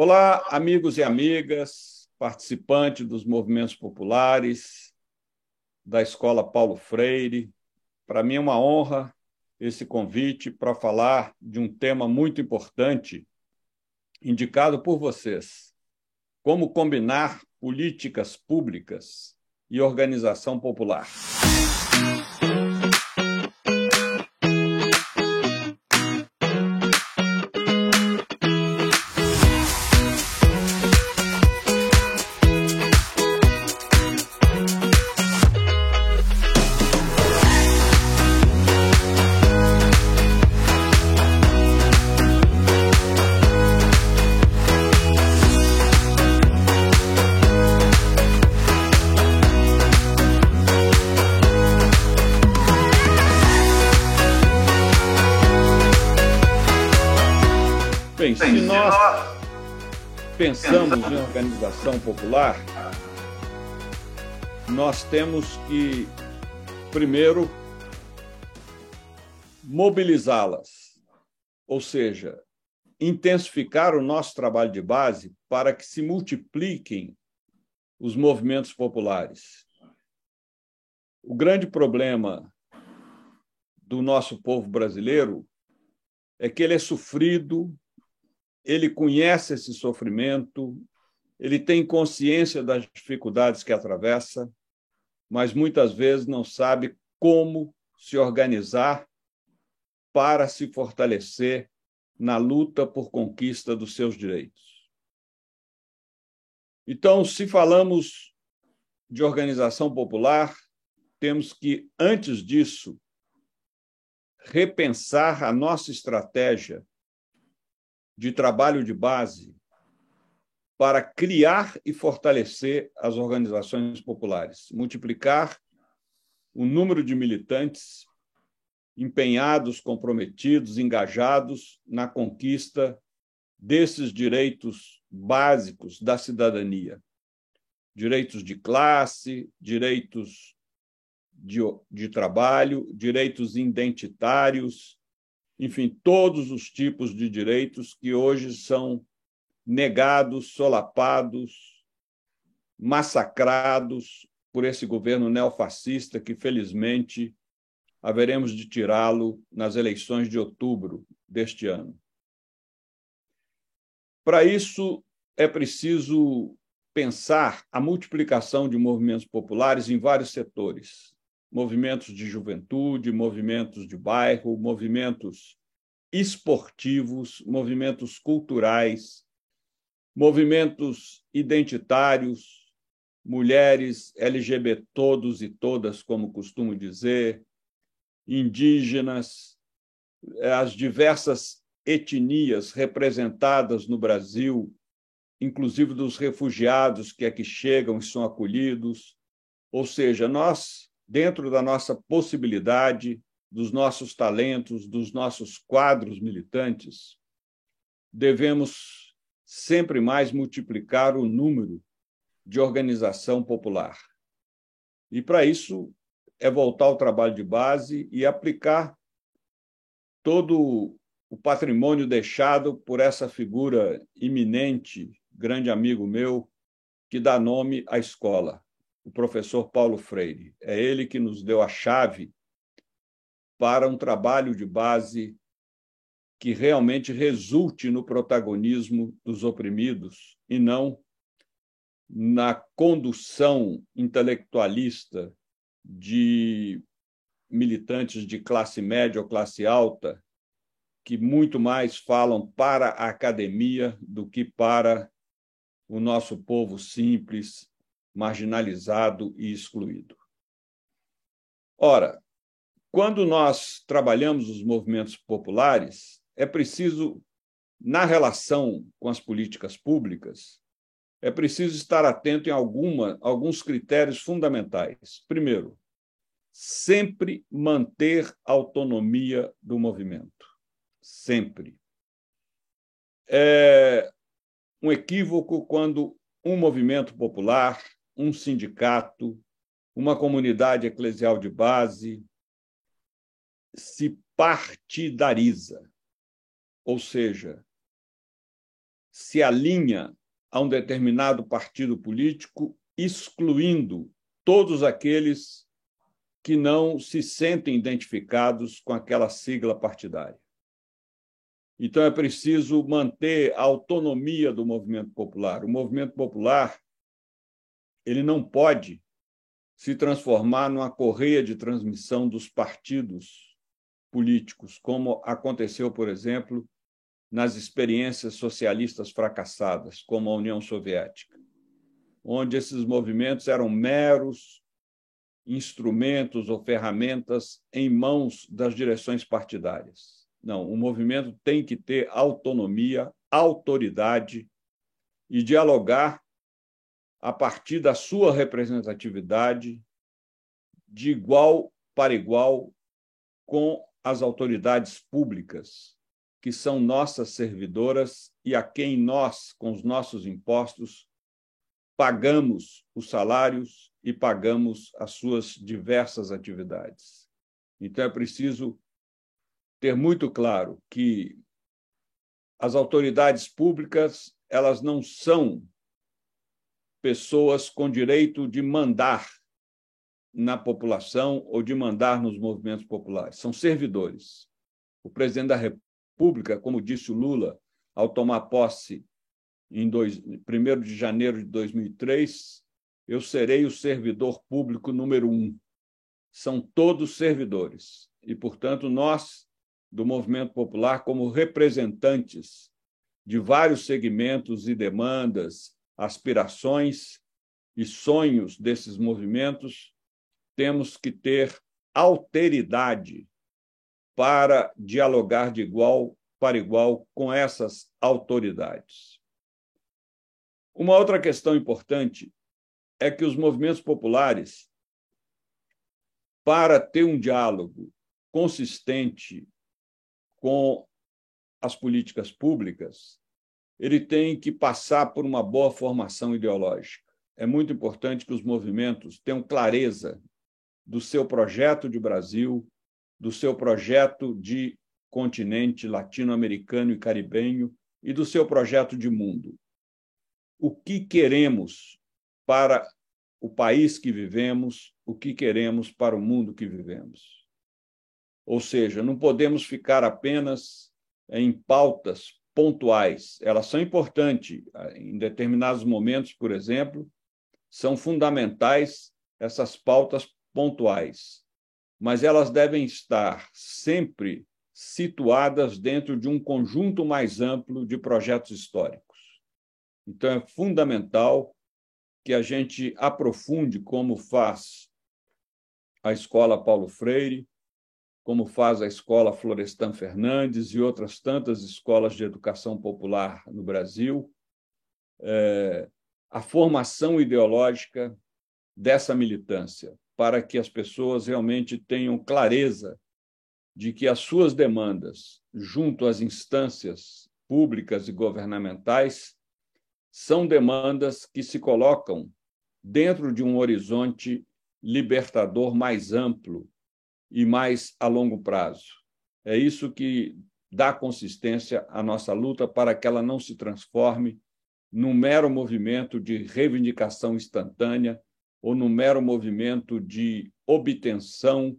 Olá, amigos e amigas, participantes dos movimentos populares da Escola Paulo Freire. Para mim é uma honra esse convite para falar de um tema muito importante, indicado por vocês: como combinar políticas públicas e organização popular. Bem, se nós pensamos em organização popular, nós temos que, primeiro, mobilizá-las, ou seja, intensificar o nosso trabalho de base para que se multipliquem os movimentos populares. O grande problema do nosso povo brasileiro é que ele é sofrido, ele conhece esse sofrimento, ele tem consciência das dificuldades que atravessa, mas muitas vezes não sabe como se organizar para se fortalecer na luta por conquista dos seus direitos. Então, se falamos de organização popular, temos que, antes disso, repensar a nossa estratégia de trabalho de base para criar e fortalecer as organizações populares, multiplicar o número de militantes empenhados, comprometidos, engajados na conquista desses direitos básicos da cidadania. Direitos de classe, direitos de trabalho, direitos identitários, enfim, todos os tipos de direitos que hoje são negados, solapados, massacrados por esse governo neofascista que, felizmente, haveremos de tirá-lo nas eleições de outubro deste ano. Para isso, é preciso pensar a multiplicação de movimentos populares em vários setores: movimentos de juventude, movimentos de bairro, movimentos esportivos, movimentos culturais, movimentos identitários, mulheres, LGBT, todos e todas, como costumo dizer, indígenas, as diversas etnias representadas no Brasil, inclusive dos refugiados que aqui chegam e são acolhidos. Ou seja, nós, dentro da nossa possibilidade, dos nossos talentos, dos nossos quadros militantes, devemos sempre mais multiplicar o número de organização popular. E, para isso, é voltar ao trabalho de base e aplicar todo o patrimônio deixado por essa figura iminente, grande amigo meu, que dá nome à escola, o professor Paulo Freire. É ele que nos deu a chave para um trabalho de base que realmente resulte no protagonismo dos oprimidos e não na condução intelectualista de militantes de classe média ou classe alta, que muito mais falam para a academia do que para o nosso povo simples, marginalizado e excluído. Ora, quando nós trabalhamos os movimentos populares, é preciso, na relação com as políticas públicas, é preciso estar atento em alguns critérios fundamentais. Primeiro, sempre manter a autonomia do movimento. Sempre. É um equívoco quando um movimento popular, um sindicato, uma comunidade eclesial de base se partidariza, ou seja, se alinha a um determinado partido político, excluindo todos aqueles que não se sentem identificados com aquela sigla partidária. Então, é preciso manter a autonomia do movimento popular. O movimento popular ele não pode se transformar numa correia de transmissão dos partidos políticos, como aconteceu, por exemplo, nas experiências socialistas fracassadas, como a União Soviética, onde esses movimentos eram meros instrumentos ou ferramentas em mãos das direções partidárias. Não, o movimento tem que ter autonomia, autoridade e dialogar a partir da sua representatividade de igual para igual com as autoridades públicas, que são nossas servidoras e a quem nós, com os nossos impostos, pagamos os salários e pagamos as suas diversas atividades. Então, é preciso ter muito claro que as autoridades públicas elas não são pessoas com direito de mandar na população ou de mandar nos movimentos populares. São servidores. O presidente da República, como disse o Lula, ao tomar posse em 1º de janeiro de 2003, eu serei o servidor público número 1. São todos servidores. E, portanto, nós, do movimento popular, como representantes de vários segmentos e demandas, aspirações e sonhos desses movimentos, temos que ter alteridade para dialogar de igual para igual com essas autoridades. Uma outra questão importante é que os movimentos populares, para ter um diálogo consistente com as políticas públicas, ele tem que passar por uma boa formação ideológica. É muito importante que os movimentos tenham clareza do seu projeto de Brasil, do seu projeto de continente latino-americano e caribenho e do seu projeto de mundo. O que queremos para o país que vivemos, o que queremos para o mundo que vivemos. Ou seja, não podemos ficar apenas em pautas pontuais. Elas são importantes. Em determinados momentos, por exemplo, são fundamentais essas pautas pontuais, mas elas devem estar sempre situadas dentro de um conjunto mais amplo de projetos históricos. Então, é fundamental que a gente aprofunde como faz a Escola Paulo Freire, como faz a Escola Florestan Fernandes e outras tantas escolas de educação popular no Brasil, a formação ideológica dessa militância, para que as pessoas realmente tenham clareza de que as suas demandas, junto às instâncias públicas e governamentais, são demandas que se colocam dentro de um horizonte libertador mais amplo e mais a longo prazo. É isso que dá consistência à nossa luta para que ela não se transforme num mero movimento de reivindicação instantânea ou num mero movimento de obtenção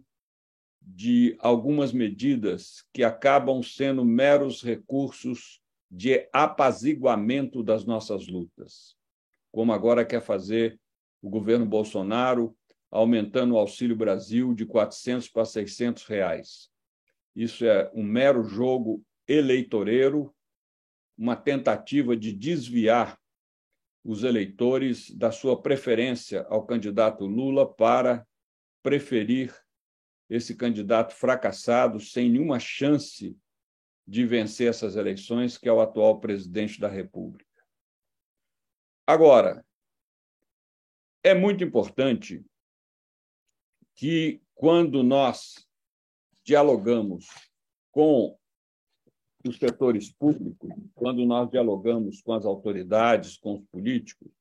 de algumas medidas que acabam sendo meros recursos de apaziguamento das nossas lutas, como agora quer fazer o governo Bolsonaro, aumentando o Auxílio Brasil de R$400 para R$600. Isso é um mero jogo eleitoreiro, uma tentativa de desviar os eleitores da sua preferência ao candidato Lula para preferir esse candidato fracassado, sem nenhuma chance de vencer essas eleições, que é o atual presidente da República. Agora, é muito importante que, quando nós dialogamos com os setores públicos, quando nós dialogamos com as autoridades, com os políticos,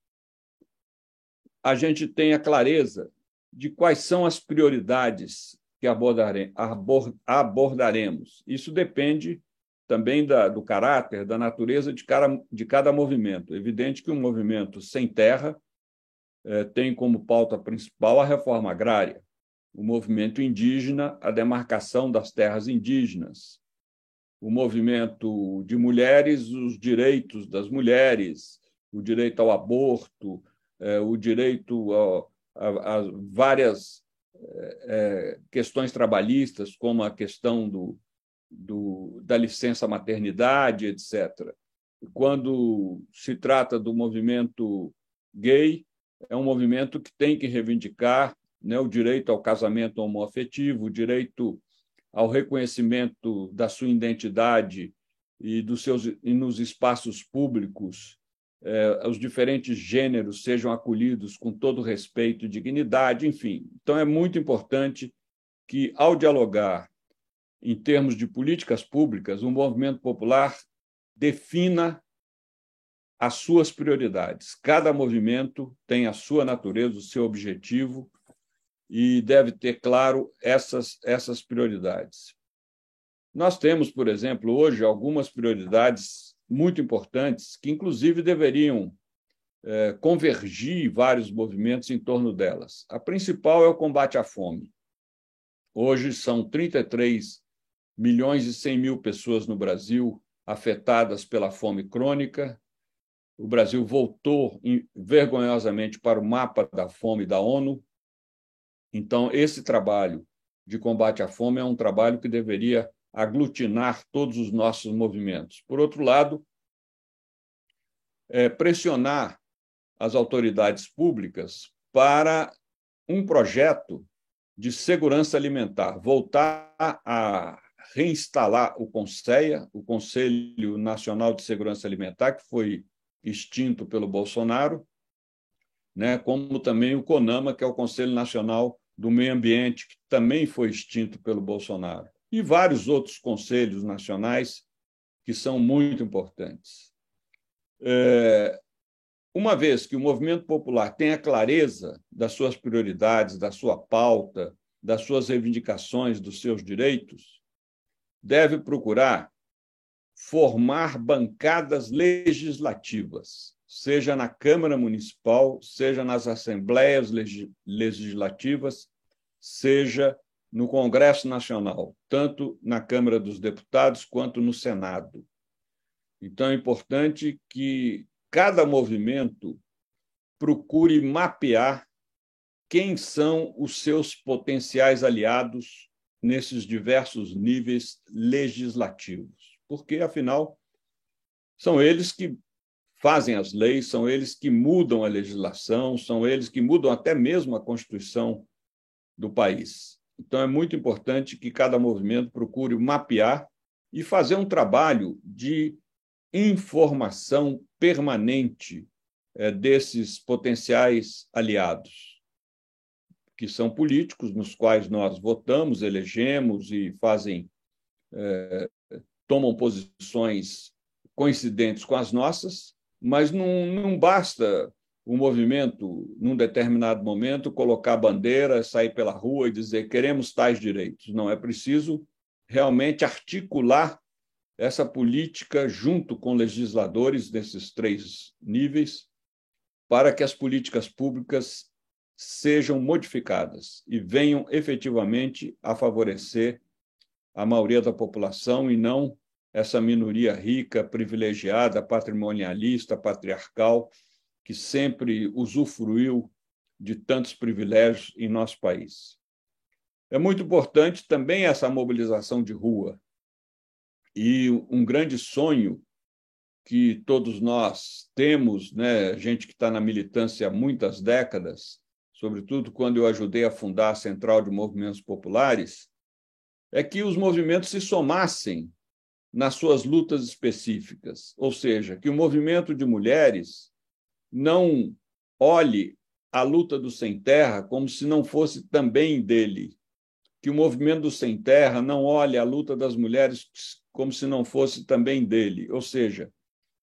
a gente tenha clareza de quais são as prioridades que abordaremos. Isso depende também do caráter, da natureza de cada movimento. É evidente que um movimento sem terra tem como pauta principal a reforma agrária, o movimento indígena, a demarcação das terras indígenas, o movimento de mulheres, os direitos das mulheres, o direito ao aborto, o direito a várias questões trabalhistas, como a questão da licença maternidade, etc. Quando se trata do movimento gay, é um movimento que tem que reivindicar, né, o direito ao casamento homoafetivo, o direito ao reconhecimento da sua identidade e nos espaços públicos, os diferentes gêneros sejam acolhidos com todo respeito e dignidade, enfim. Então, é muito importante que, ao dialogar em termos de políticas públicas, o movimento popular defina as suas prioridades. Cada movimento tem a sua natureza, o seu objetivo, e deve ter claro essas prioridades. Nós temos, por exemplo, hoje, algumas prioridades muito importantes que, inclusive, deveriam convergir vários movimentos em torno delas. A principal é o combate à fome. Hoje são 33 milhões e 100 mil pessoas no Brasil afetadas pela fome crônica. O Brasil voltou vergonhosamente para o mapa da fome da ONU. Então, esse trabalho de combate à fome é um trabalho que deveria aglutinar todos os nossos movimentos. Por outro lado, pressionar as autoridades públicas para um projeto de segurança alimentar, voltar a reinstalar o CONSEA, o Conselho Nacional de Segurança Alimentar, que foi extinto pelo Bolsonaro, né, como também o CONAMA, que é o Conselho Nacional do Meio Ambiente, que também foi extinto pelo Bolsonaro, e vários outros conselhos nacionais que são muito importantes. Uma vez que o movimento popular tem a clareza das suas prioridades, da sua pauta, das suas reivindicações, dos seus direitos, deve procurar formar bancadas legislativas, seja na Câmara Municipal, seja nas assembleias legislativas, seja no Congresso Nacional, tanto na Câmara dos Deputados quanto no Senado. Então, é importante que cada movimento procure mapear quem são os seus potenciais aliados nesses diversos níveis legislativos, porque, afinal, são eles que fazem as leis, são eles que mudam a legislação, são eles que mudam até mesmo a Constituição do país. Então, é muito importante que cada movimento procure mapear e fazer um trabalho de informação permanente desses potenciais aliados, que são políticos nos quais nós votamos, elegemos e tomam posições coincidentes com as nossas, mas não basta o movimento, num determinado momento, colocar bandeira, sair pela rua e dizer queremos tais direitos. Não, é preciso realmente articular essa política junto com legisladores desses três níveis para que as políticas públicas sejam modificadas e venham efetivamente a favorecer a maioria da população e não essa minoria rica, privilegiada, patrimonialista, patriarcal, que sempre usufruiu de tantos privilégios em nosso país. É muito importante também essa mobilização de rua. E um grande sonho que todos nós temos, né, gente que está na militância há muitas décadas, sobretudo quando eu ajudei a fundar a Central de Movimentos Populares, é que os movimentos se somassem nas suas lutas específicas, ou seja, que o movimento de mulheres não olhe a luta do sem terra como se não fosse também dele, que o movimento do sem terra não olhe a luta das mulheres como se não fosse também dele, ou seja,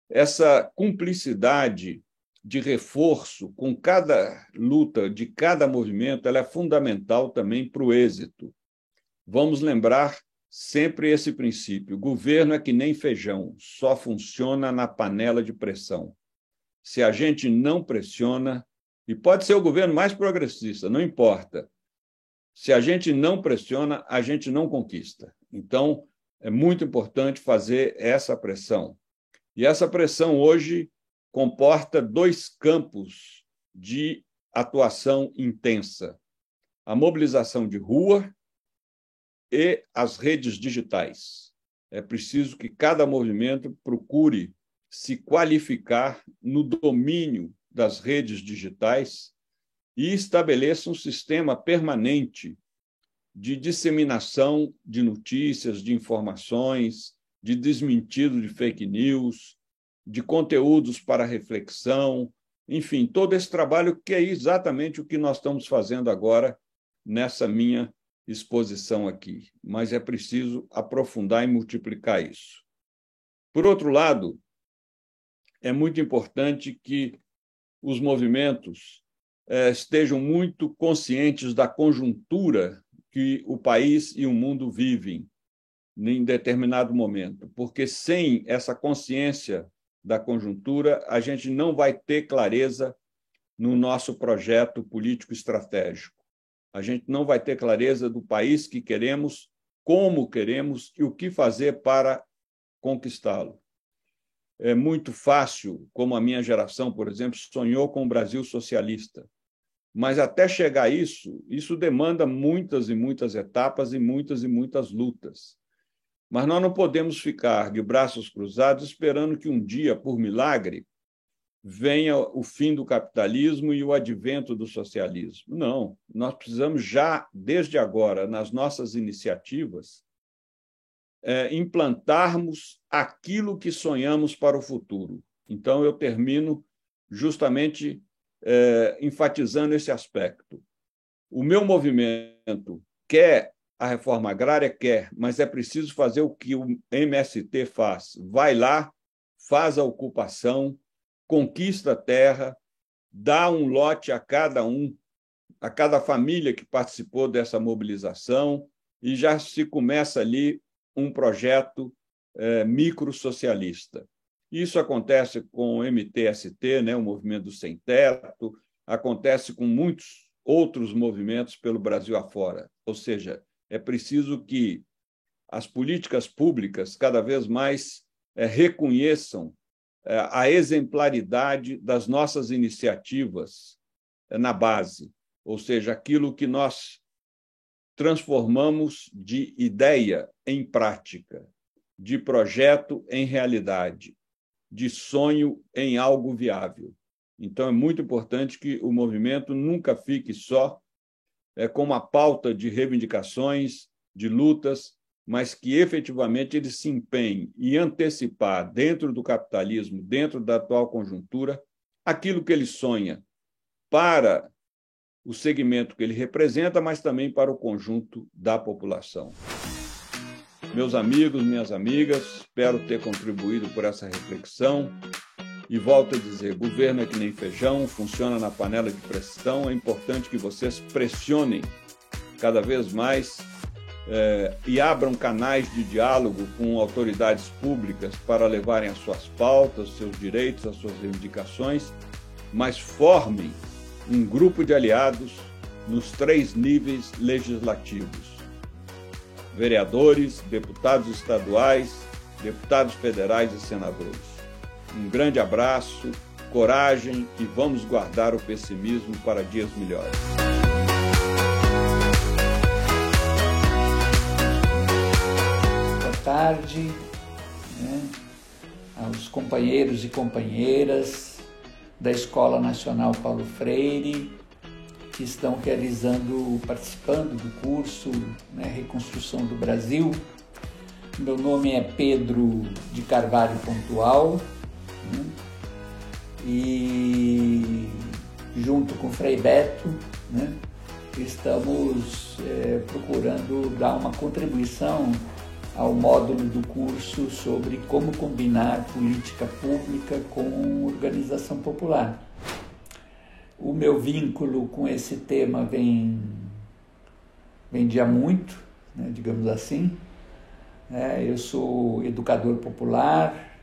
essa cumplicidade de reforço com cada luta de cada movimento, ela é fundamental também para o êxito. Vamos lembrar sempre esse princípio: governo é que nem feijão, só funciona na panela de pressão. Se a gente não pressiona, e pode ser o governo mais progressista, não importa. Se a gente não pressiona, a gente não conquista. Então, é muito importante fazer essa pressão. E essa pressão hoje comporta dois campos de atuação intensa: a mobilização de rua e as redes digitais. É preciso que cada movimento procure se qualificar no domínio das redes digitais e estabeleça um sistema permanente de disseminação de notícias, de informações, de desmentido de fake news, de conteúdos para reflexão, enfim, todo esse trabalho que é exatamente o que nós estamos fazendo agora nessa minha exposição aqui. Mas é preciso aprofundar e multiplicar isso. Por outro lado, é muito importante que os movimentos estejam muito conscientes da conjuntura que o país e o mundo vivem em determinado momento, porque sem essa consciência da conjuntura, a gente não vai ter clareza no nosso projeto político estratégico. A gente não vai ter clareza do país que queremos, como queremos e o que fazer para conquistá-lo. É muito fácil, como a minha geração, por exemplo, sonhou com o Brasil socialista. Mas até chegar a isso demanda muitas e muitas etapas e muitas lutas. Mas nós não podemos ficar de braços cruzados esperando que um dia, por milagre, venha o fim do capitalismo e o advento do socialismo. Não, nós precisamos já, desde agora, nas nossas iniciativas, implantarmos aquilo que sonhamos para o futuro. Então, eu termino justamente enfatizando esse aspecto. O meu movimento quer a reforma agrária? Quer, mas é preciso fazer o que o MST faz. Vai lá, faz a ocupação, conquista a terra, dá um lote a cada família que participou dessa mobilização, e já se começa ali um projeto microsocialista. Isso acontece com o MTST, né, o Movimento do Sem Teto, acontece com muitos outros movimentos pelo Brasil afora. Ou seja, é preciso que as políticas públicas cada vez mais reconheçam a exemplaridade das nossas iniciativas na base, ou seja, aquilo que nós transformamos de ideia em prática, de projeto em realidade, de sonho em algo viável. Então, é muito importante que o movimento nunca fique só com uma pauta de reivindicações, de lutas, mas que efetivamente ele se empenhe em antecipar, dentro do capitalismo, dentro da atual conjuntura, aquilo que ele sonha para o segmento que ele representa, mas também para o conjunto da população. Meus amigos, minhas amigas, espero ter contribuído por essa reflexão e volto a dizer, governo é que nem feijão, funciona na panela de pressão, é importante que vocês pressionem cada vez mais e abram canais de diálogo com autoridades públicas para levarem as suas pautas, seus direitos, as suas reivindicações, mas formem um grupo de aliados nos 3 níveis legislativos: vereadores, deputados estaduais, deputados federais e senadores. Um grande abraço, coragem e vamos guardar o pessimismo para dias melhores. Boa tarde, aos companheiros e companheiras da Escola Nacional Paulo Freire, que estão participando do curso Reconstrução do Brasil. Meu nome é Pedro de Carvalho Pontual, e junto com o Frei Beto, estamos procurando dar uma contribuição ao módulo do curso sobre como combinar política pública com organização popular. O meu vínculo com esse tema vem de há muito, digamos assim. Eu sou educador popular,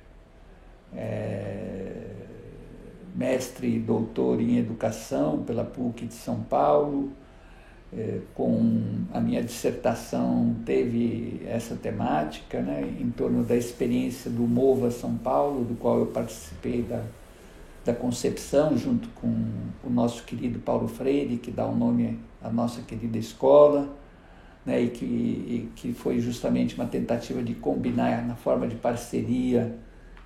mestre e doutor em educação pela PUC de São Paulo. Com a minha dissertação teve essa temática, em torno da experiência do Mova São Paulo, do qual eu participei da concepção, junto com o nosso querido Paulo Freire, que dá o nome à nossa querida escola, e que foi justamente uma tentativa de combinar, na forma de parceria,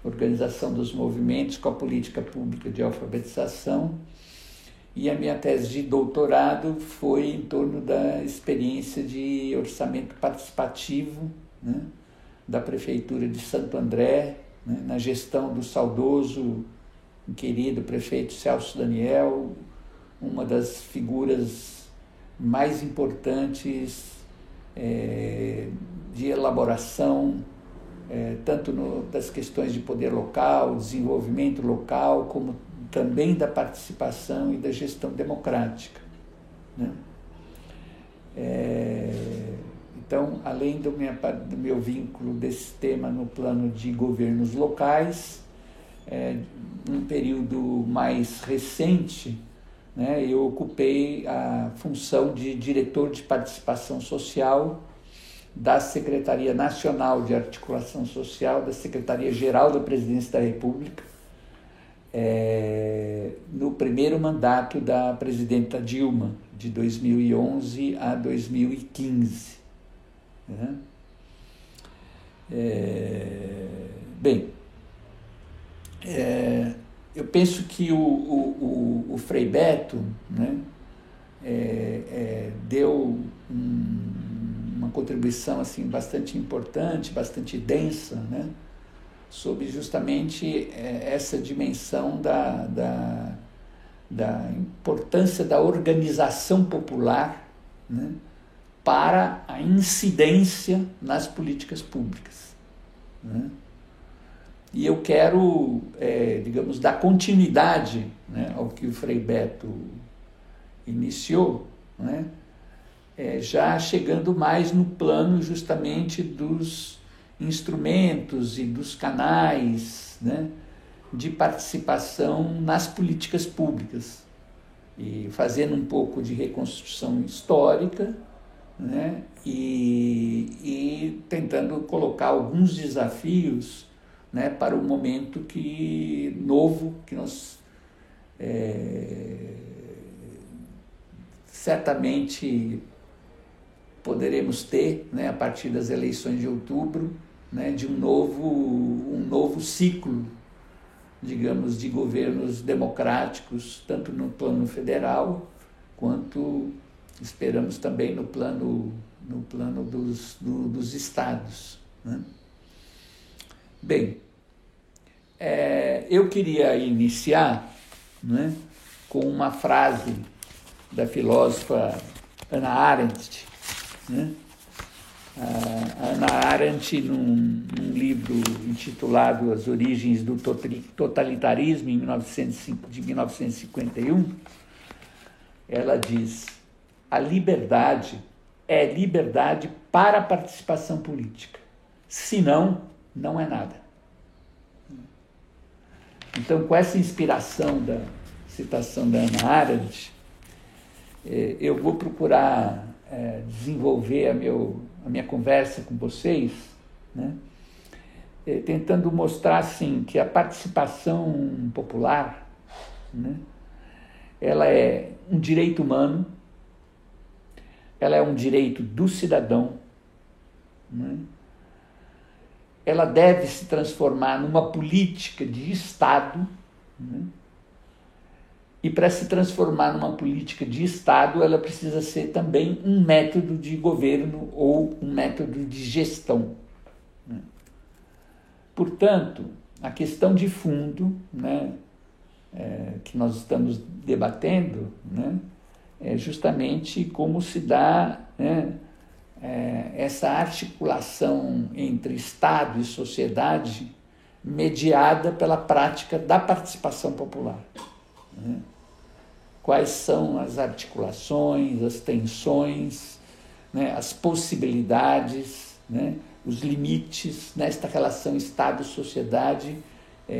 a organização dos movimentos com a política pública de alfabetização. E a minha tese de doutorado foi em torno da experiência de orçamento participativo, da Prefeitura de Santo André, na gestão do saudoso e querido prefeito Celso Daniel, uma das figuras mais importantes de elaboração, tanto das questões de poder local, desenvolvimento local, como também da participação e da gestão democrática. Então, além do meu vínculo desse tema no plano de governos locais, num período mais recente, eu ocupei a função de diretor de participação social da Secretaria Nacional de Articulação Social, da Secretaria-Geral da Presidência da República, no primeiro mandato da presidenta Dilma, de 2011 a 2015. Bem, eu penso que o Frei Beto deu uma contribuição assim, bastante importante, bastante densa, sobre justamente essa dimensão da importância da organização popular, para a incidência nas políticas públicas. E eu quero, digamos, dar continuidade ao que o Frei Beto iniciou, já chegando mais no plano justamente dos instrumentos e dos canais de participação nas políticas públicas, e fazendo um pouco de reconstrução histórica, e tentando colocar alguns desafios para o momento novo que nós certamente poderemos ter, a partir das eleições de outubro, de um novo ciclo, digamos, de governos democráticos, tanto no plano federal, quanto esperamos também no plano dos estados. Bem, eu queria iniciar com uma frase da filósofa Hannah Arendt. A Hannah Arendt, num livro intitulado As Origens do Totalitarismo, de 1951, ela diz: a liberdade é liberdade para a participação política, senão, não é nada. Então, com essa inspiração da citação da Hannah Arendt, eu vou procurar desenvolver a minha conversa com vocês, tentando mostrar assim, que a participação popular, ela é um direito humano, ela é um direito do cidadão, ela deve se transformar numa política de Estado, e para se transformar numa política de Estado, ela precisa ser também um método de governo ou um método de gestão. Portanto, a questão de fundo, que nós estamos debatendo, é justamente como se dá essa articulação entre Estado e sociedade mediada pela prática da participação popular. Quais são as articulações, as tensões, as possibilidades, os limites nesta relação Estado-sociedade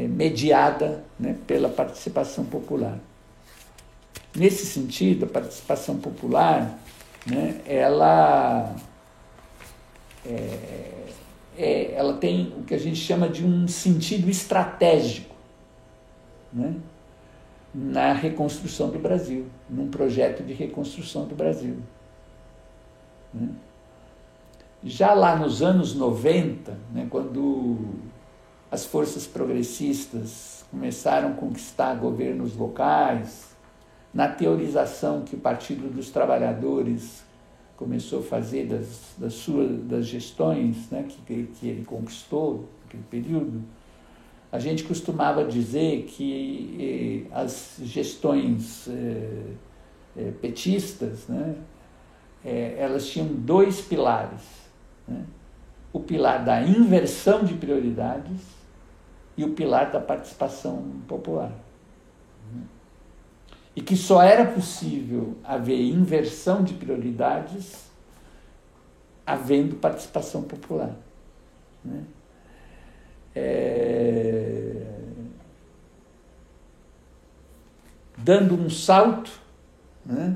mediada, né, pela participação popular. Nesse sentido, a participação popular, né, ela tem o que a gente chama de um sentido estratégico, né, na reconstrução do Brasil, num projeto de reconstrução do Brasil. Né? Já lá nos anos 90, né, quando as forças progressistas começaram a conquistar governos locais, na teorização que o Partido dos Trabalhadores começou a fazer das gestões, né, que ele conquistou naquele período, a gente costumava dizer que as gestões petistas, né, elas tinham dois pilares, né? O pilar da inversão de prioridades e o pilar da participação popular. E que só era possível haver inversão de prioridades havendo participação popular. Né? Dando um salto, né?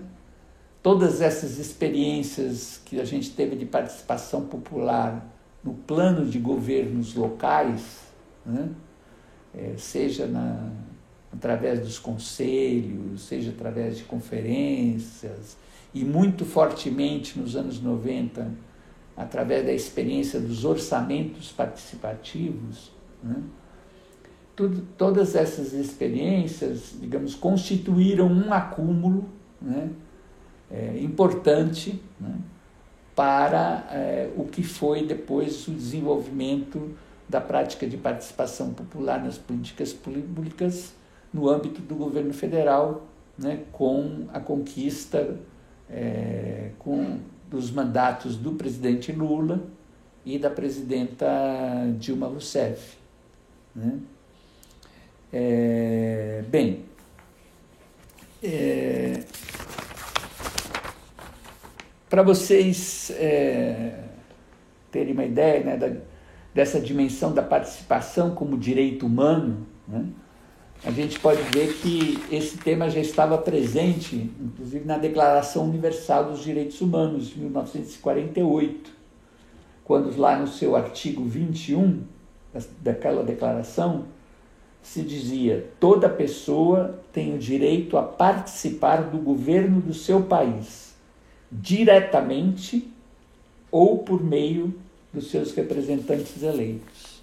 Todas essas experiências que a gente teve de participação popular no plano de governos locais, né? Seja através dos conselhos, seja através de conferências, e muito fortemente nos anos 90, através da experiência dos orçamentos participativos, né? Todas essas experiências, digamos, constituíram um acúmulo, né, importante, né, para o que foi depois o desenvolvimento da prática de participação popular nas políticas públicas no âmbito do governo federal, né, com a conquista dos mandatos do presidente Lula e da presidenta Dilma Rousseff. Né? Para vocês terem uma ideia, né, dessa dimensão da participação como direito humano, né, a gente pode ver que esse tema já estava presente, inclusive na Declaração Universal dos Direitos Humanos, de 1948, quando lá no seu artigo 21 daquela declaração se dizia: toda pessoa tem o direito a participar do governo do seu país, diretamente ou por meio dos seus representantes eleitos.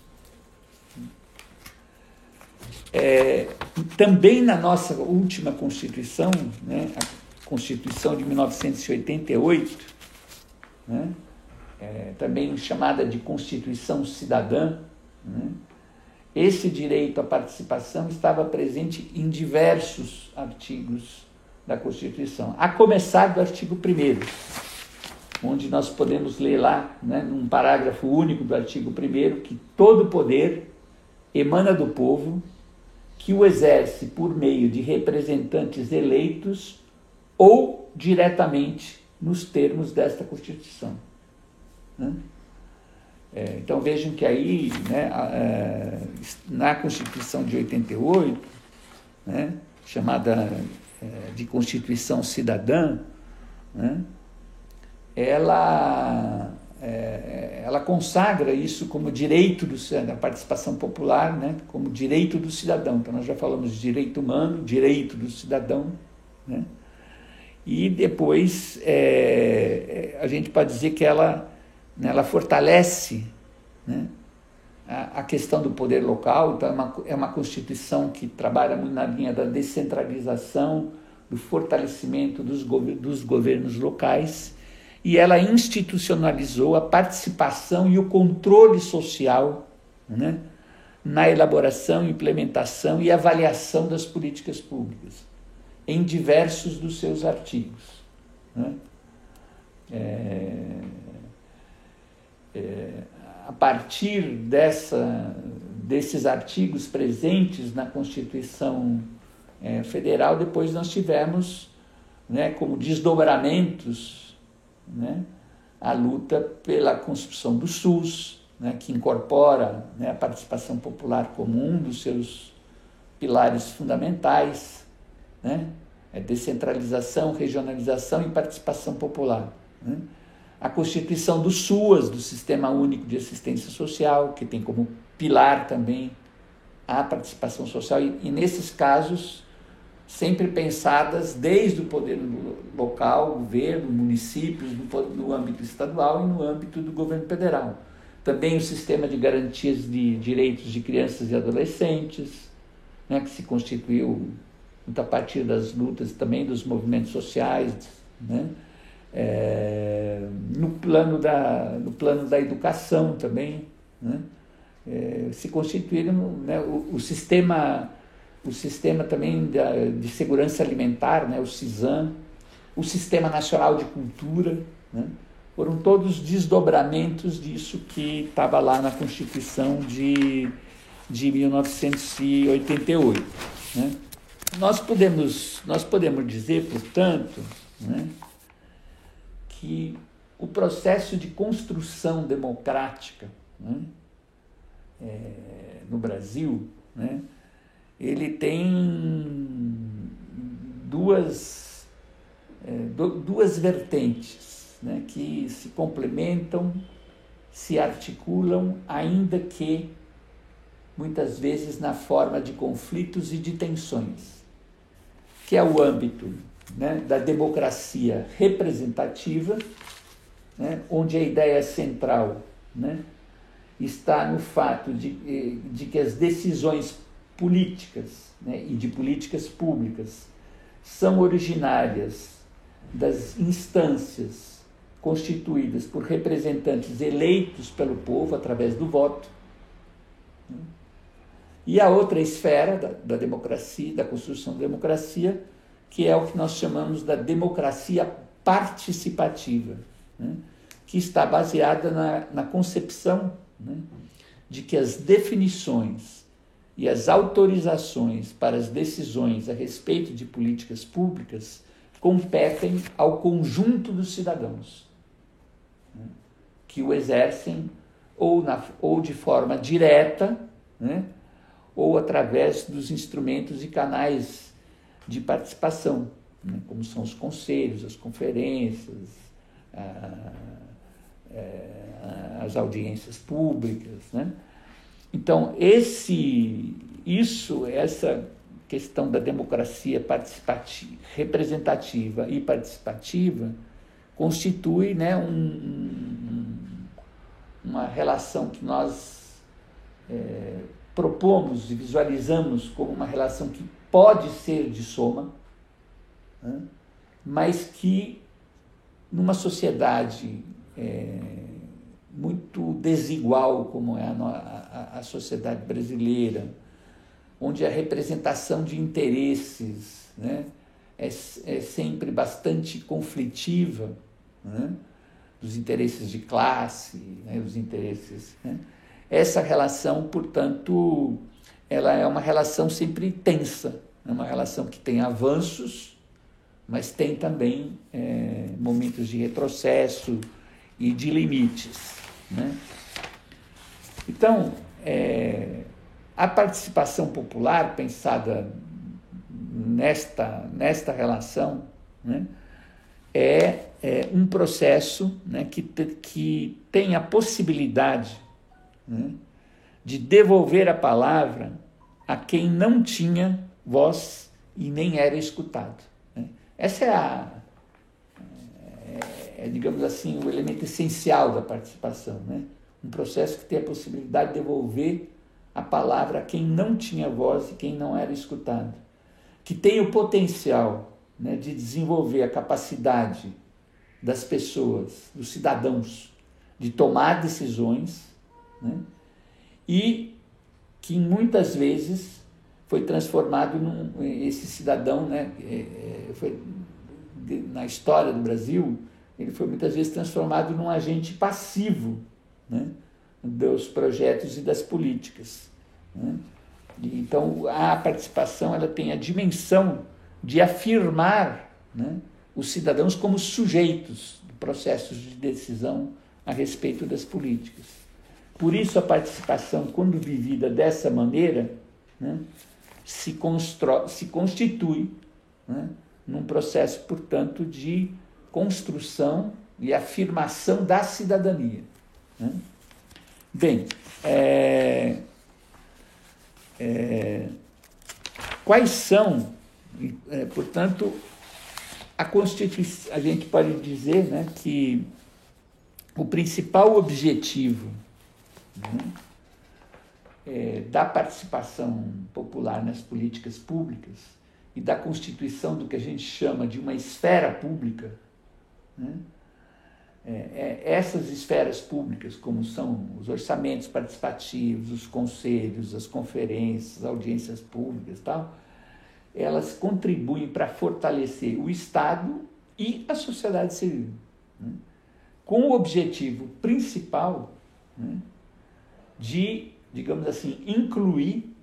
Também na nossa última Constituição, né, a Constituição de 1988, né, também chamada de Constituição Cidadã, né, esse direito à participação estava presente em diversos artigos da Constituição, a começar do artigo 1º, onde nós podemos ler lá, né, num parágrafo único do artigo 1º, que todo poder emana do povo, que o exerce por meio de representantes eleitos ou diretamente nos termos desta Constituição. Né? Então vejam que aí, né, na Constituição de 88, né, chamada de Constituição Cidadã, né, ela consagra isso como direito da participação popular, né, como direito do cidadão. Então nós já falamos de direito humano, direito do cidadão, né, e depois a gente pode dizer que ela fortalece, né, a questão do poder local. Então é uma Constituição que trabalha muito na linha da descentralização, do fortalecimento dos governos locais, e ela institucionalizou a participação e o controle social, né, na elaboração, implementação e avaliação das políticas públicas, em diversos dos seus artigos. Né? A partir desses artigos presentes na Constituição Federal, depois nós tivemos, né, como desdobramentos, né, a luta pela construção do SUS, né, que incorpora, né, a participação popular como um dos seus pilares fundamentais, né, descentralização, regionalização e participação popular, né. A constituição do SUAS, do Sistema Único de Assistência Social, que tem como pilar também a participação social, e nesses casos sempre pensadas desde o poder local, governo, municípios, no âmbito estadual e no âmbito do governo federal. Também o sistema de garantias de direitos de crianças e adolescentes, né, que se constituiu muito a partir das lutas também dos movimentos sociais, né, no plano da educação também, né, se constituíram, né, o sistema também de segurança alimentar, né, o CISAM, o Sistema Nacional de Cultura, né, foram todos desdobramentos disso que estava lá na Constituição de 1988. Né. Nós podemos dizer, portanto, né, que o processo de construção democrática, né, no Brasil, né, ele tem duas vertentes, né, que se complementam, se articulam, ainda que muitas vezes na forma de conflitos e de tensões, que é o âmbito, né, da democracia representativa, né, onde a ideia central, né, está no fato de que as decisões políticas, né, e de políticas públicas são originárias das instâncias constituídas por representantes eleitos pelo povo através do voto. E a outra esfera da democracia, da construção da democracia, que é o que nós chamamos da democracia participativa, né, que está baseada na concepção, né, de que as definições e as autorizações para as decisões a respeito de políticas públicas competem ao conjunto dos cidadãos, né, que o exercem ou de forma direta, né, ou através dos instrumentos e canais de participação, né, como são os conselhos, as conferências, as audiências públicas, né? Então, essa questão da democracia participativa, representativa e participativa constitui, né, uma relação que nós propomos e visualizamos como uma relação que pode ser de soma, né, mas que numa sociedade muito desigual como é a sociedade brasileira, onde a representação de interesses, né, é sempre bastante conflitiva, né, dos interesses de classe, né, os interesses, né, essa relação, portanto, ela é uma relação sempre tensa, é uma relação que tem avanços, mas tem também momentos de retrocesso e de limites, né? Então, a participação popular, pensada nesta relação, né, é um processo, né, que tem a possibilidade, né, de devolver a palavra a quem não tinha voz e nem era escutado, né? Essa digamos assim, o elemento essencial da participação, né? Um processo que tem a possibilidade de devolver a palavra a quem não tinha voz e quem não era escutado, que tem o potencial, né, de desenvolver a capacidade das pessoas, dos cidadãos, de tomar decisões, né, e que muitas vezes foi transformado esse cidadão, né, na história do Brasil, ele foi muitas vezes transformado num agente passivo, né, dos projetos e das políticas, né? Então, a participação ela tem a dimensão de afirmar, né, os cidadãos como sujeitos do processos de decisão a respeito das políticas. Por isso, a participação, quando vivida dessa maneira, né, se constitui, né, num processo, portanto, de construção e afirmação da cidadania. Né? Bem, quais são, portanto, a Constituição, a gente pode dizer, né, que o principal objetivo, né, da participação popular nas políticas públicas e da constituição do que a gente chama de uma esfera pública, né, essas esferas públicas, como são os orçamentos participativos, os conselhos, as conferências, as audiências públicas e tal, elas contribuem para fortalecer o Estado e a sociedade civil, né, com o objetivo principal, né, de, digamos assim, incluir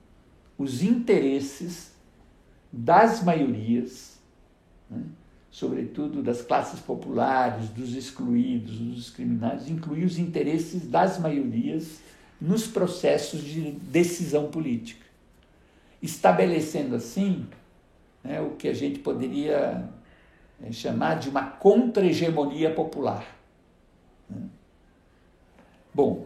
os interesses das maiorias, né, sobretudo das classes populares, dos excluídos, dos discriminados, incluir os interesses das maiorias nos processos de decisão política, estabelecendo assim, né, o que a gente poderia chamar de uma contra-hegemonia popular. Bom,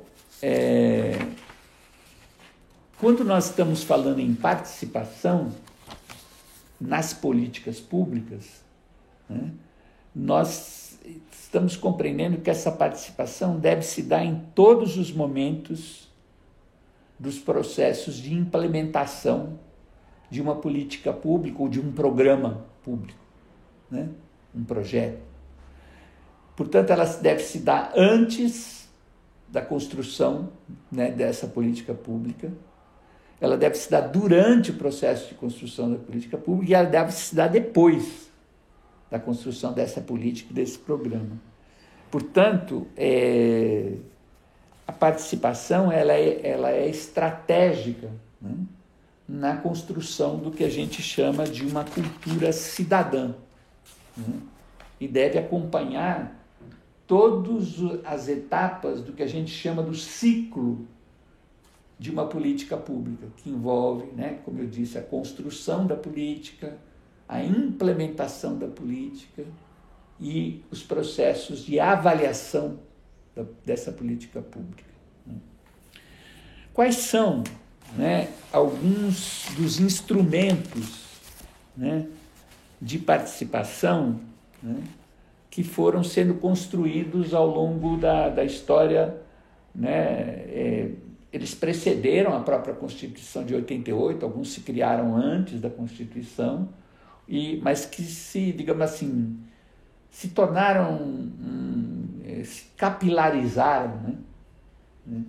quando nós estamos falando em participação nas políticas públicas, né, nós estamos compreendendo que essa participação deve se dar em todos os momentos dos processos de implementação de uma política pública ou de um programa público, né, um projeto. Portanto, ela deve se dar antes da construção, né, dessa política pública, ela deve se dar durante o processo de construção da política pública e ela deve se dar depois da construção dessa política, desse programa. Portanto, a participação ela é estratégica, né, na construção do que a gente chama de uma cultura cidadã, né, e deve acompanhar todas as etapas do que a gente chama do ciclo de uma política pública, que envolve, né, como eu disse, a construção da política, a implementação da política e os processos de avaliação dessa política pública. Quais são, né, alguns dos instrumentos, né, de participação, né, que foram sendo construídos ao longo da história, né? Eles precederam a própria Constituição de 88, alguns se criaram antes da Constituição, mas que digamos assim, se tornaram, se capilarizaram, né,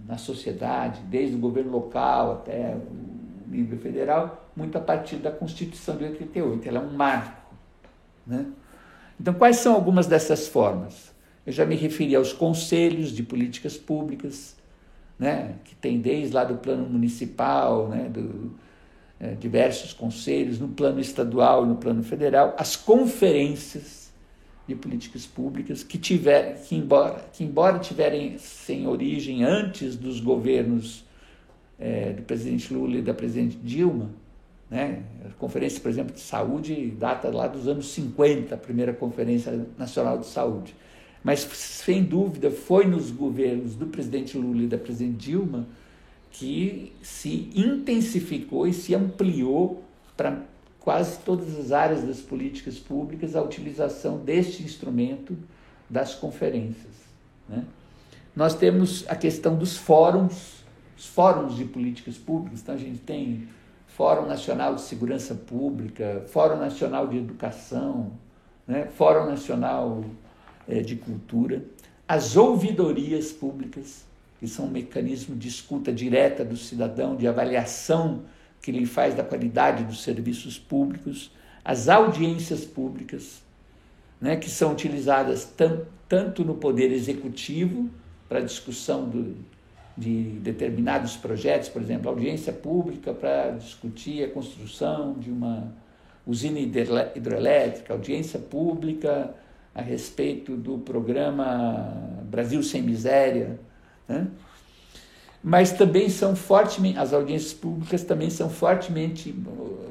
na sociedade, desde o governo local até o nível federal, muito a partir da Constituição de 88. Ela é um marco, né? Então, quais são algumas dessas formas? Eu já me referi aos conselhos de políticas públicas, né, que tem desde lá do plano municipal, né, diversos conselhos, no plano estadual e no plano federal, as conferências de políticas públicas, que embora tiverem sem origem antes dos governos do presidente Lula e da presidente Dilma, né, a Conferência, por exemplo, de Saúde data lá dos anos 50, a primeira Conferência Nacional de Saúde. Mas, sem dúvida, foi nos governos do presidente Lula e da presidente Dilma que se intensificou e se ampliou para quase todas as áreas das políticas públicas a utilização deste instrumento das conferências, né? Nós temos a questão dos fóruns, os fóruns de políticas públicas. Então, a gente tem Fórum Nacional de Segurança Pública, Fórum Nacional de Educação, né? Fórum Nacional de Cultura, as ouvidorias públicas, que são um mecanismo de escuta direta do cidadão, de avaliação que ele faz da qualidade dos serviços públicos, as audiências públicas, né, que são utilizadas tanto no Poder Executivo, para discussão de determinados projetos, por exemplo, audiência pública para discutir a construção de uma usina hidrelétrica, audiência pública a respeito do programa Brasil Sem Miséria, né? Mas também são fortemente, as audiências públicas também são fortemente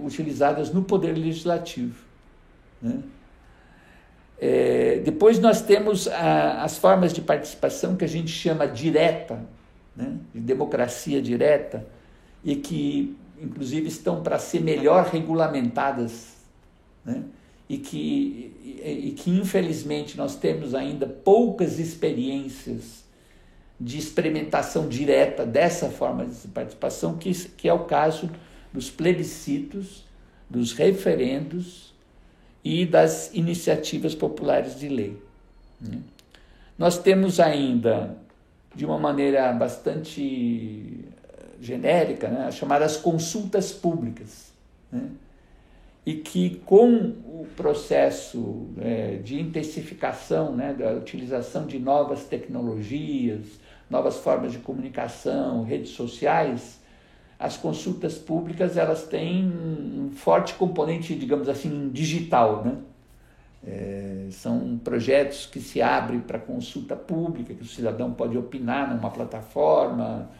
utilizadas no Poder Legislativo, né? Depois nós temos as formas de participação que a gente chama direta, né? De democracia direta, e que inclusive estão para ser melhor regulamentadas, né? E que infelizmente nós temos ainda poucas experiências de experimentação direta dessa forma de participação, que é o caso dos plebiscitos, dos referendos e das iniciativas populares de lei, né? Nós temos ainda, de uma maneira bastante genérica, né, as chamadas consultas públicas, né? E que com o processo de intensificação, né, da utilização de novas tecnologias, novas formas de comunicação, redes sociais, as consultas públicas elas têm um forte componente, digamos assim, digital, né? São projetos que se abrem para consulta pública, que o cidadão pode opinar numa plataforma,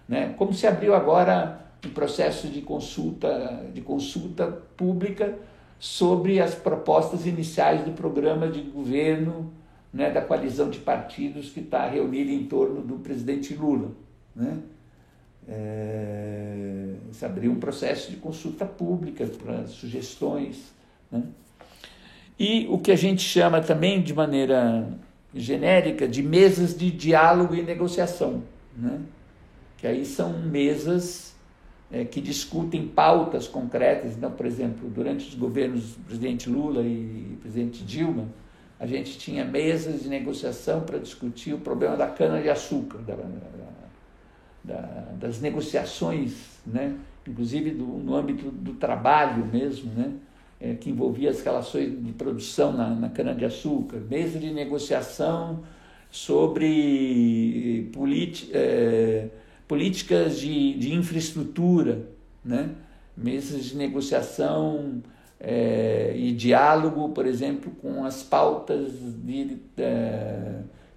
né? Como se abriu agora um processo de consulta pública sobre as propostas iniciais do programa de governo, né, da coalizão de partidos que está reunida em torno do presidente Lula, né? Se abriu um processo de consulta pública para sugestões, né? E o que a gente chama também, de maneira genérica, de mesas de diálogo e negociação, né? Que aí são mesas que discutem pautas concretas. Então, por exemplo, durante os governos do presidente Lula e presidente Dilma, a gente tinha mesas de negociação para discutir o problema da cana-de-açúcar, das negociações, né? Inclusive no âmbito do trabalho mesmo, né? Que envolvia as relações de produção na cana-de-açúcar, mesa de negociação sobre políticas de infraestrutura, né? Mesas de negociação e diálogo, por exemplo, com as pautas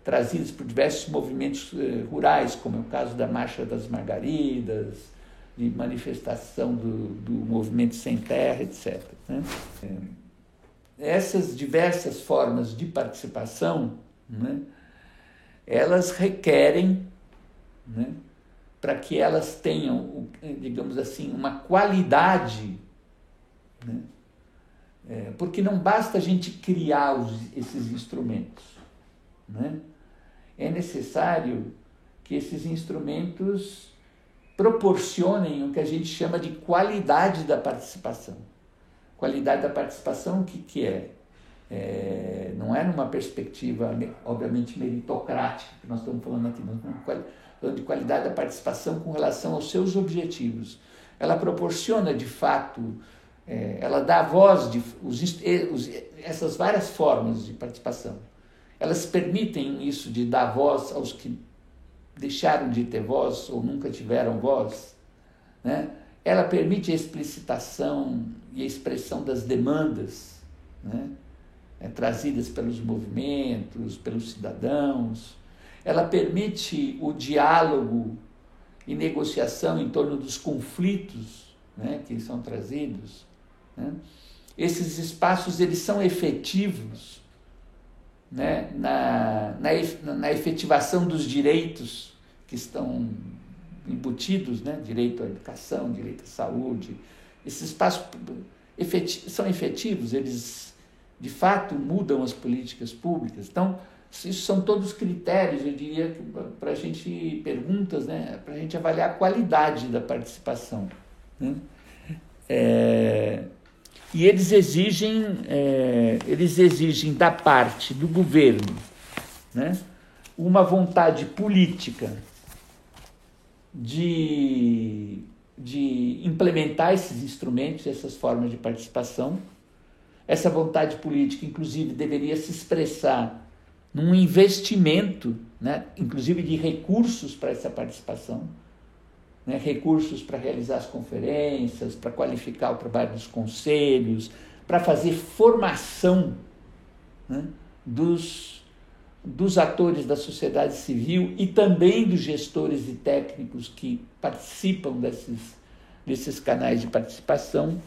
trazidas por diversos movimentos rurais, como é o caso da Marcha das Margaridas, de manifestação do movimento Sem Terra, etc., né? Essas diversas formas de participação, né, elas requerem, né, para que elas tenham, digamos assim, uma qualidade, né? Porque não basta a gente criar esses instrumentos, né? É necessário que esses instrumentos proporcionem o que a gente chama de qualidade da participação. Qualidade da participação, o que é? Não é numa perspectiva, obviamente, meritocrática, que nós estamos falando aqui, nós estamos falando de qualidade da participação com relação aos seus objetivos. Ela proporciona, de fato, ela dá voz, essas várias formas de participação. Elas permitem isso de dar voz aos que deixaram de ter voz ou nunca tiveram voz, né? Ela permite a explicitação e a expressão das demandas, né, trazidas pelos movimentos, pelos cidadãos. Ela permite o diálogo e negociação em torno dos conflitos, né, que são trazidos, né? Esses espaços eles são efetivos, né, na efetivação dos direitos que estão embutidos, né, direito à educação, direito à saúde. Esses espaços são efetivos, eles de fato mudam as políticas públicas. Então, isso são todos critérios, eu diria, para a gente, perguntas, né, para a gente avaliar a qualidade da participação, né? E eles exigem da parte do governo, né, uma vontade política de implementar esses instrumentos, essas formas de participação. Essa vontade política, inclusive, deveria se expressar num investimento, né, inclusive de recursos para essa participação, né, recursos para realizar as conferências, para qualificar o trabalho dos conselhos, para fazer formação, né, dos atores da sociedade civil e também dos gestores e técnicos que participam desses canais de participação.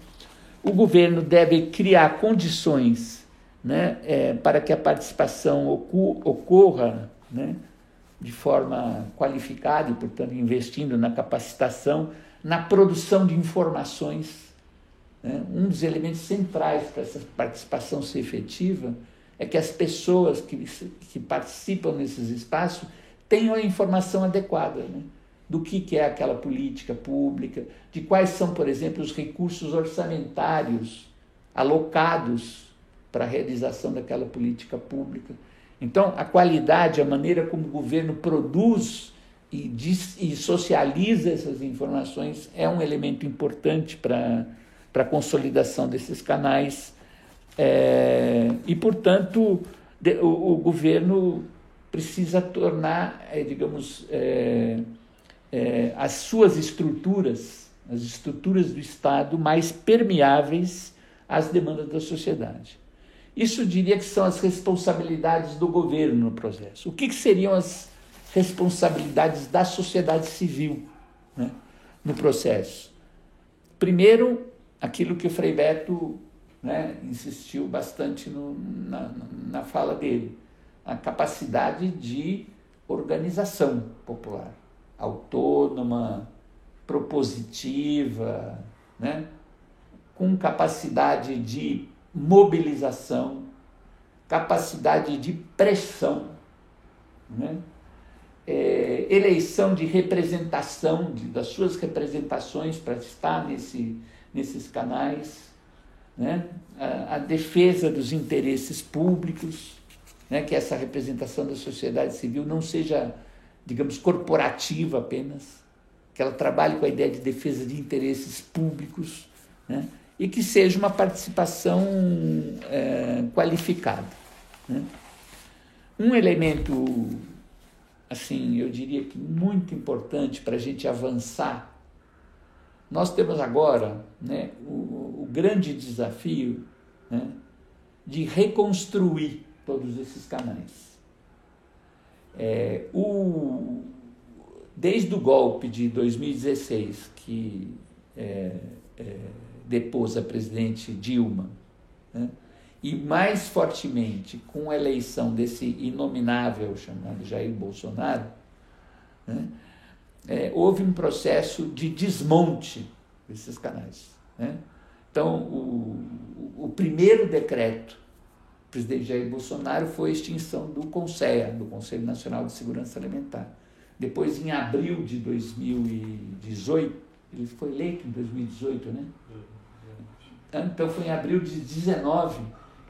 O governo deve criar condições, né, para que a participação ocorra, né, de forma qualificada e, portanto, investindo na capacitação, na produção de informações. Né? Um dos elementos centrais para essa participação ser efetiva é que as pessoas que participam nesses espaços tenham a informação adequada, né? Do que é aquela política pública, de quais são, por exemplo, os recursos orçamentários alocados para a realização daquela política pública. Então, a qualidade, a maneira como o governo produz e socializa essas informações é um elemento importante para a consolidação desses canais. E, portanto, o governo precisa tornar, as suas estruturas, as estruturas do Estado, mais permeáveis às demandas da sociedade. Isso eu diria que são as responsabilidades do governo no processo. O que seriam as responsabilidades da sociedade civil, né, no processo? Primeiro, aquilo que o Frei Beto, né, insistiu bastante na fala dele, a capacidade de organização popular, autônoma, propositiva, né, com capacidade de mobilização, capacidade de pressão, né, eleição de representação, das suas representações para estar nesses canais, né, a defesa dos interesses públicos, né, que essa representação da sociedade civil não seja, digamos, corporativa apenas, que ela trabalhe com a ideia de defesa de interesses públicos, né, e que seja uma participação qualificada. Né. Um elemento, assim, eu diria que muito importante para a gente avançar, nós temos agora, né, o grande desafio, né, de reconstruir todos esses canais. Desde o golpe de 2016, que depôs a presidente Dilma, né, e mais fortemente com a eleição desse inominável chamado Jair Bolsonaro, né, houve um processo de desmonte desses canais. Né? Então, o primeiro decreto do presidente Jair Bolsonaro foi a extinção do CONSEA, do Conselho Nacional de Segurança Alimentar. Depois, em abril de 2018, ele foi eleito em 2018, né? Então, foi em abril de 2019,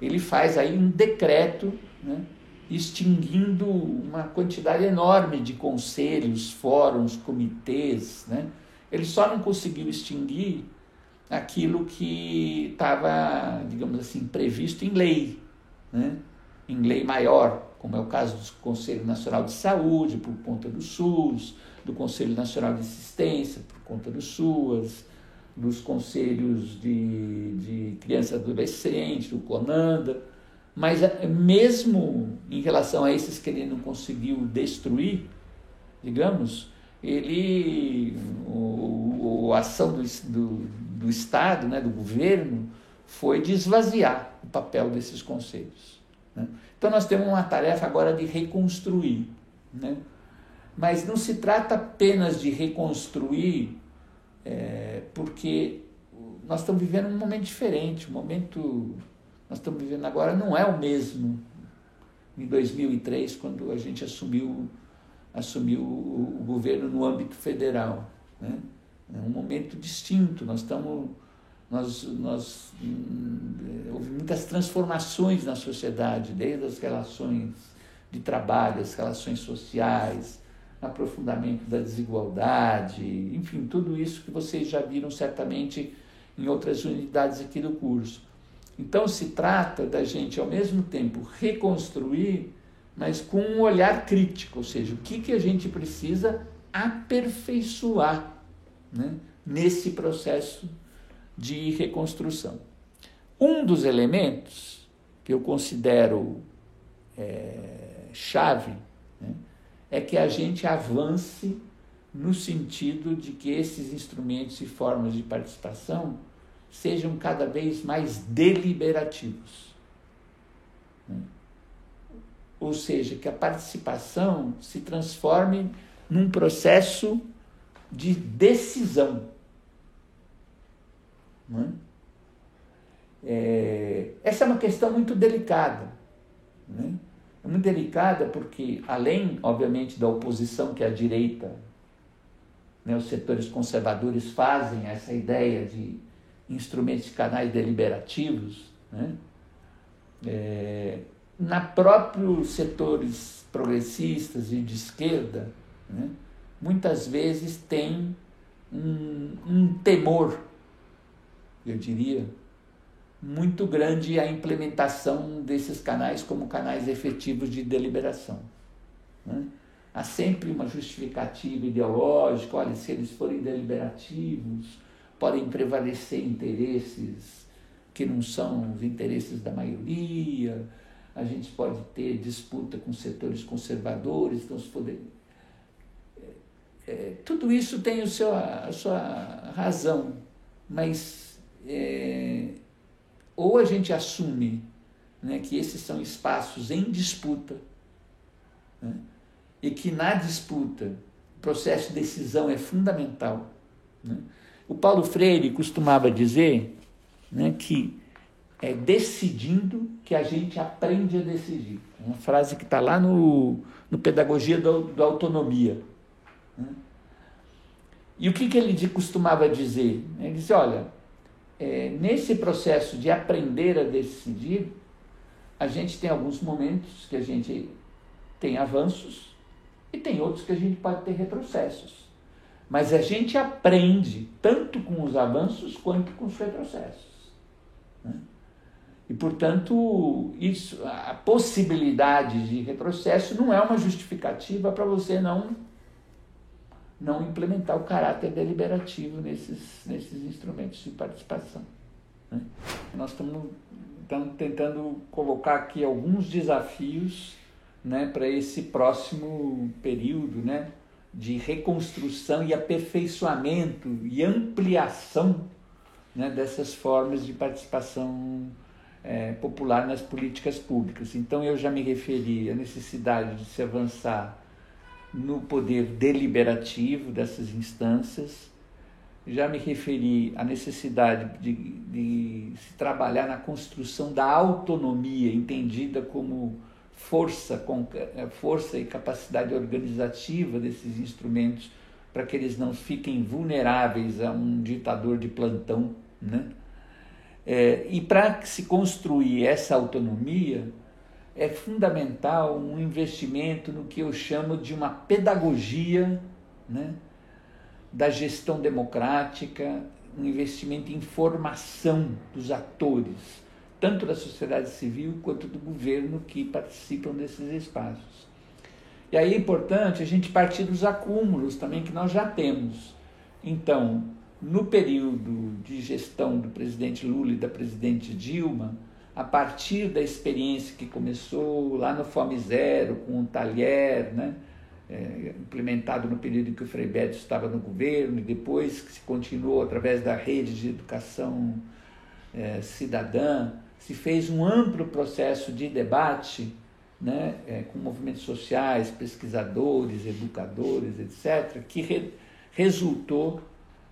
ele faz aí um decreto, né, extinguindo uma quantidade enorme de conselhos, fóruns, comitês, né? Ele só não conseguiu extinguir aquilo que estava, digamos assim, previsto em lei, né? Em lei maior, como é o caso do Conselho Nacional de Saúde, por conta do SUS, do Conselho Nacional de Assistência, por conta do SUAS, dos conselhos de criança e adolescente, do CONANDA, mas mesmo em relação a esses que ele não conseguiu destruir, digamos, a ação do Estado, né, do governo, foi de esvaziar o papel desses conselhos. Né? Então nós temos uma tarefa agora de reconstruir, né? Mas não se trata apenas de reconstruir, porque nós estamos vivendo um momento diferente, nós estamos vivendo agora não é o mesmo em 2003, quando a gente assumiu o governo no âmbito federal. Né? É um momento distinto, houve muitas transformações na sociedade, desde as relações de trabalho, as relações sociais, aprofundamento da desigualdade, enfim, tudo isso que vocês já viram certamente em outras unidades aqui do curso. Então, se trata da gente, ao mesmo tempo, reconstruir, mas com um olhar crítico, ou seja, o que a gente precisa aperfeiçoar, né, nesse processo de reconstrução. Um dos elementos que eu considero chave, né, é que a gente avance no sentido de que esses instrumentos e formas de participação sejam cada vez mais deliberativos, né? Ou seja, que a participação se transforme num processo de decisão, né? Essa é uma questão muito delicada, né? É muito delicada porque, além, obviamente, da oposição que a direita, né, os setores conservadores fazem a essa ideia de instrumentos e canais deliberativos, né, na próprios setores progressistas e de esquerda, né, muitas vezes tem um temor, eu diria, muito grande à implementação desses canais como canais efetivos de deliberação, né? Há sempre uma justificativa ideológica: olha, se eles forem deliberativos, podem prevalecer interesses que não são os interesses da maioria, a gente pode ter disputa com setores conservadores, então se poder... tudo isso tem a sua razão, mas ou a gente assume, né, que esses são espaços em disputa, né, e que na disputa o processo de decisão é fundamental, né? O Paulo Freire costumava dizer, né, que é decidindo que a gente aprende a decidir. Uma frase que está lá no Pedagogia da Autonomia, né? E o que ele costumava dizer? Ele dizia: olha, nesse processo de aprender a decidir, a gente tem alguns momentos que a gente tem avanços e tem outros que a gente pode ter retrocessos. Mas a gente aprende tanto com os avanços quanto com os retrocessos, né? E, portanto, a possibilidade de retrocesso não é uma justificativa para você não implementar o caráter deliberativo nesses instrumentos de participação, né? Nós estamos tentando colocar aqui alguns desafios, né, para esse próximo período, né, de reconstrução e aperfeiçoamento e ampliação, né, dessas formas de participação popular nas políticas públicas. Então, eu já me referi à necessidade de se avançar no poder deliberativo dessas instâncias, já me referi à necessidade de se trabalhar na construção da autonomia, entendida como força e capacidade organizativa desses instrumentos, para que eles não fiquem vulneráveis a um ditador de plantão, né? E para se construir essa autonomia, é fundamental um investimento no que eu chamo de uma pedagogia, né, da gestão democrática, um investimento em formação dos atores, tanto da sociedade civil quanto do governo que participam desses espaços. E aí é importante a gente partir dos acúmulos também que nós já temos. Então, no período de gestão do presidente Lula e da presidente Dilma, a partir da experiência que começou lá no Fome Zero, com o Talher, né, implementado no período em que o Frei Beto estava no governo, e depois que se continuou através da rede de educação cidadã, se fez um amplo processo de debate, né, com movimentos sociais, pesquisadores, educadores, etc., que resultou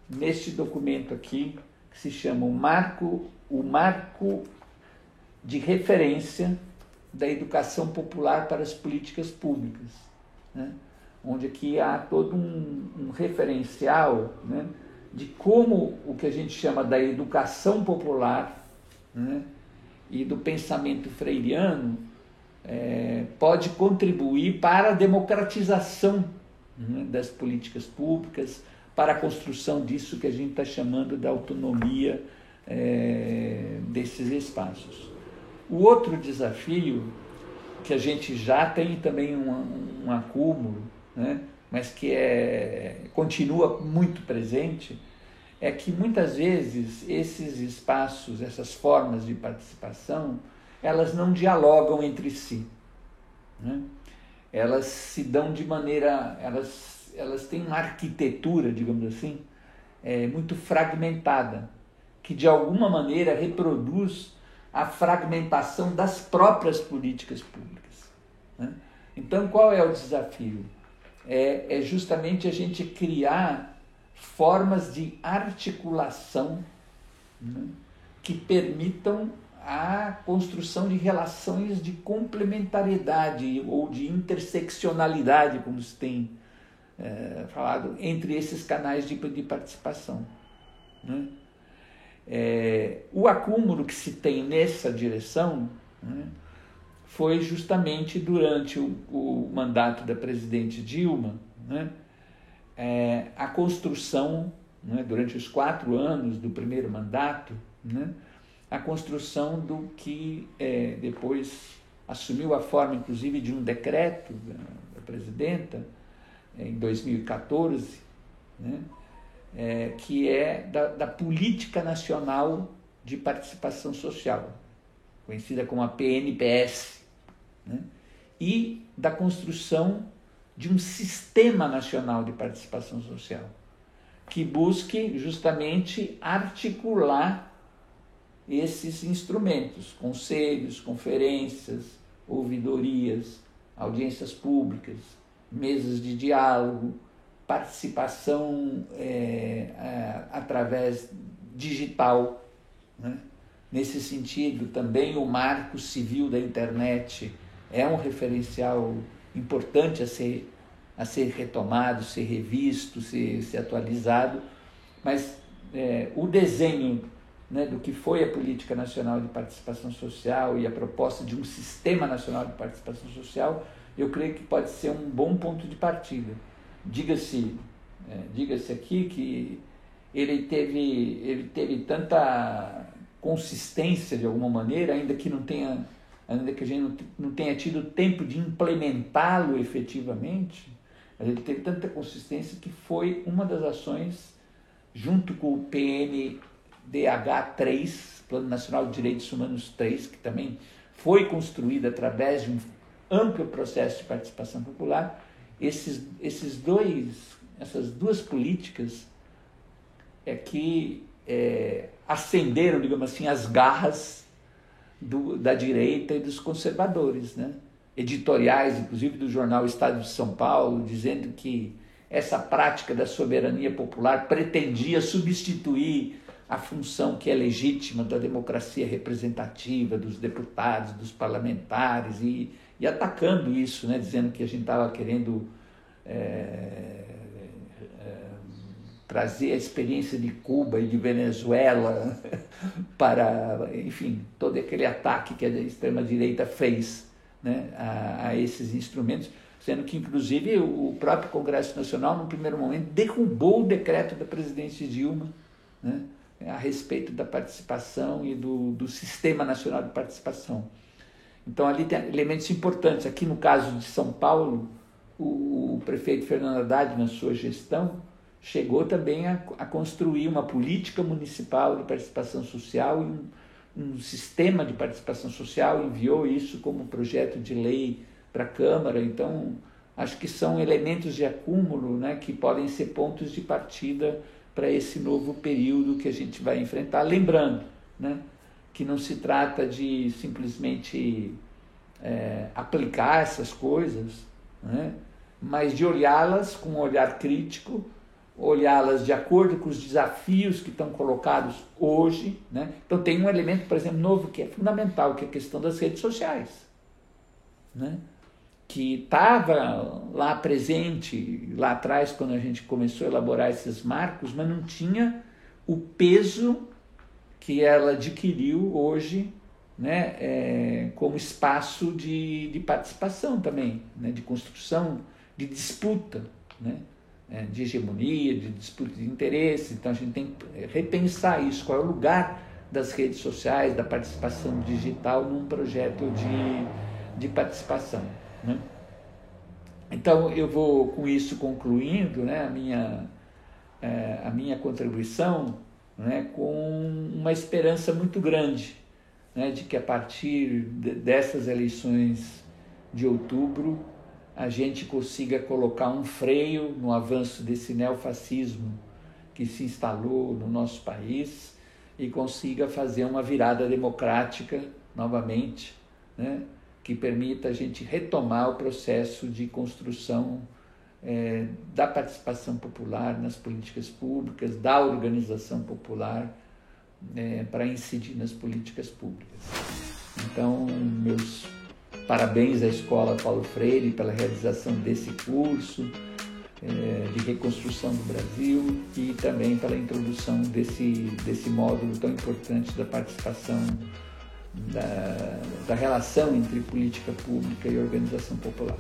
neste documento aqui, que se chama o Marco de Referência da Educação Popular para as Políticas Públicas, né, onde aqui há todo um referencial, né, de como o que a gente chama da educação popular, né, e do pensamento freiriano pode contribuir para a democratização, né, das políticas públicas, para a construção disso que a gente está chamando da autonomia desses espaços. O outro desafio, que a gente já tem também um acúmulo, né, mas que continua muito presente, é que muitas vezes esses espaços, essas formas de participação, elas não dialogam entre si, né? Elas se dão de maneira, elas têm uma arquitetura, digamos assim, muito fragmentada, que de alguma maneira reproduz a fragmentação das próprias políticas públicas, né? Então, qual é o desafio? É justamente a gente criar formas de articulação, né, que permitam a construção de relações de complementariedade ou de interseccionalidade, como se tem falado, entre esses canais de participação, né? O acúmulo que se tem nessa direção, né, foi justamente durante o mandato da presidente Dilma, né, a construção, né, durante os 4 anos do primeiro mandato, né, a construção do que depois assumiu a forma, inclusive, de um decreto da presidenta, em 2014, né, que é da Política Nacional de Participação Social, conhecida como a PNPS, né, e da construção de um Sistema Nacional de Participação Social, que busque justamente articular esses instrumentos, conselhos, conferências, ouvidorias, audiências públicas, mesas de diálogo, participação através digital, né? Nesse sentido, também o marco civil da internet é um referencial importante a ser retomado, ser revisto, ser atualizado, mas o desenho, né, do que foi a Política Nacional de Participação Social e a proposta de um Sistema Nacional de Participação Social, eu creio que pode ser um bom ponto de partida. Diga-se aqui que ele teve tanta consistência de alguma maneira, ainda que a gente não tenha tido tempo de implementá-lo efetivamente, mas ele teve tanta consistência que foi uma das ações, junto com o PNDH3, Plano Nacional de Direitos Humanos 3, que também foi construído através de um amplo processo de participação popular. Essas duas políticas que acenderam, digamos assim, as garras da direita e dos conservadores, né? Editoriais, inclusive do jornal Estado de São Paulo, dizendo que essa prática da soberania popular pretendia substituir a função que é legítima da democracia representativa, dos deputados, dos parlamentares, e atacando isso, né? Dizendo que a gente estava querendo trazer a experiência de Cuba e de Venezuela para, enfim, todo aquele ataque que a extrema-direita fez, né, a esses instrumentos, sendo que, inclusive, o próprio Congresso Nacional, no primeiro momento, derrubou o decreto da presidente Dilma, né, a respeito da participação e do Sistema Nacional de Participação. Então, ali tem elementos importantes. Aqui, no caso de São Paulo, o prefeito Fernando Haddad, na sua gestão, chegou também a construir uma política municipal de participação social e um sistema de participação social, enviou isso como projeto de lei para a Câmara. Então, acho que são elementos de acúmulo, né, que podem ser pontos de partida para esse novo período que a gente vai enfrentar. Lembrando, né, que não se trata de simplesmente aplicar essas coisas, né, mas de olhá-las com um olhar crítico, olhá-las de acordo com os desafios que estão colocados hoje, né? Então tem um elemento, por exemplo, novo que é fundamental, que é a questão das redes sociais, né? Que estava lá presente, lá atrás, quando a gente começou a elaborar esses marcos, mas não tinha o peso que ela adquiriu hoje, né? Como espaço de participação também, né? De construção, de disputa, né? De hegemonia, de disputa de interesse. Então a gente tem que repensar isso, qual é o lugar das redes sociais, da participação digital num projeto de participação, né? Então eu vou com isso concluindo, né, a minha contribuição, né, com uma esperança muito grande, né, de que a partir dessas eleições de outubro a gente consiga colocar um freio no avanço desse neofascismo que se instalou no nosso país e consiga fazer uma virada democrática novamente, né, que permita a gente retomar o processo de construção da participação popular nas políticas públicas, da organização popular para incidir nas políticas públicas. Então, meus parabéns à Escola Paulo Freire pela realização desse curso de reconstrução do Brasil e também pela introdução desse módulo tão importante da participação, da relação entre política pública e organização popular.